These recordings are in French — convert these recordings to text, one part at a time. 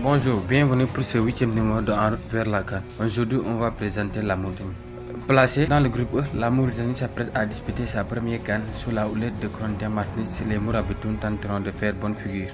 Bonjour, bienvenue pour ce 8e numéro de En route vers la CAN. Aujourd'hui, on va présenter la Mauritanie. Placée dans le groupe E, la Mauritanie s'apprête à disputer sa première CAN sous la houlette de Corentin Martins. Les Mourabitoun tenteront de faire bonne figure.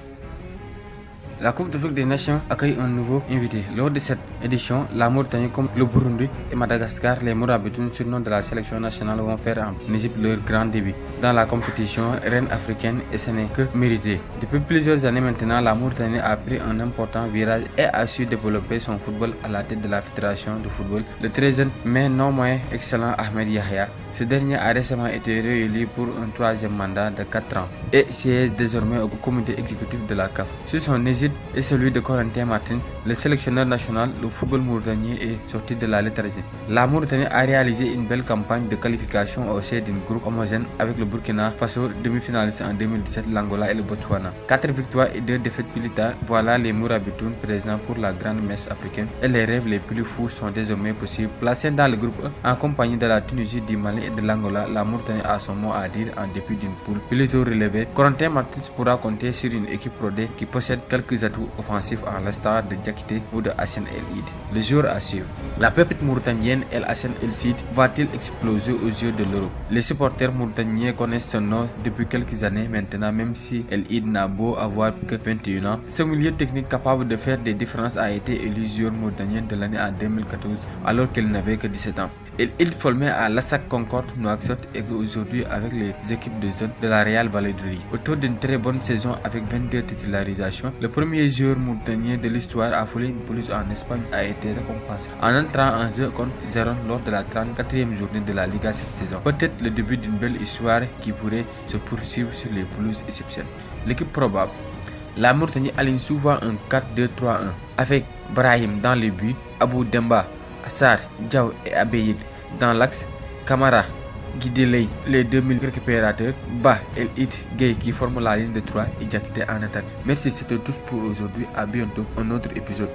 La Coupe d'Afrique des Nations accueille un nouveau invité. Lors de cette édition, la Mauritanie comme le Burundi et Madagascar, les Mourabitoun, surnom de la sélection nationale, vont faire en Égypte leur grand début dans la compétition reine africaine et ce n'est que mérité. Depuis plusieurs années maintenant, la Mauritanie a pris un important virage et a su développer son football à la tête de la fédération de football. Le très jeune mais non moins excellent Ahmed Yahya. Ce dernier a récemment été réélu pour un troisième mandat de 4 ans et siège désormais au comité exécutif de la CAF. Sur son exit et celui de Corentin Martins, le sélectionneur national, le football mauritanien est sorti de la léthargie. La Mauritanie a réalisé une belle campagne de qualification au sein d'un groupe homogène avec le Burkina Faso, demi-finaliste en 2017, l'Angola et le Botswana. 4 victoires et 2 défaites plus tard, voilà les Mourabitoun présents pour la grande messe africaine et les rêves les plus fous sont désormais possibles. Placés dans le groupe E, en compagnie de la Tunisie, du Mali et de l'Angola, la Mauritanie a son mot à dire en dépit d'une poule plutôt relevée. Corentin Martins pourra compter sur une équipe rodée qui possède quelques atouts offensifs en l'instar de Diakité ou de Hassan El Eid. Le jour à suivre. La pépite mauritanienne El Hassan El Eid va-t-il exploser aux yeux de l'Europe? Les supporters mauritaniens connaissent son nom depuis quelques années maintenant, même si El Eid n'a beau avoir que 21 ans. Ce milieu technique capable de faire des différences a été élu joueur mauritanien de l'année en 2014 alors qu'il n'avait que 17 ans. Il formé à Lassac Concorde Nouakchott et aujourd'hui avec les équipes de zone de la Real Valladolid. Autour d'une très bonne saison avec 22 titularisations, le premier joueur mauritanien de l'histoire à fouler une pelouse en Espagne a été récompensé en entrant en jeu contre Zéron lors de la 34e journée de la Liga cette saison. Peut-être le début d'une belle histoire qui pourrait se poursuivre sur les pelouses égyptiennes. L'équipe probable. La Mauritanie aligne souvent un 4-2-3-1 avec Brahim dans les buts, Abou Demba, Assar, Diaw et Abeyid dans l'axe, Kamara, Guideley, les 2000 récupérateurs, Ba, El Eid, Gay qui forment la ligne de 3 et Diakité en attaque. Merci, c'était tout pour aujourd'hui. À bientôt, un autre épisode.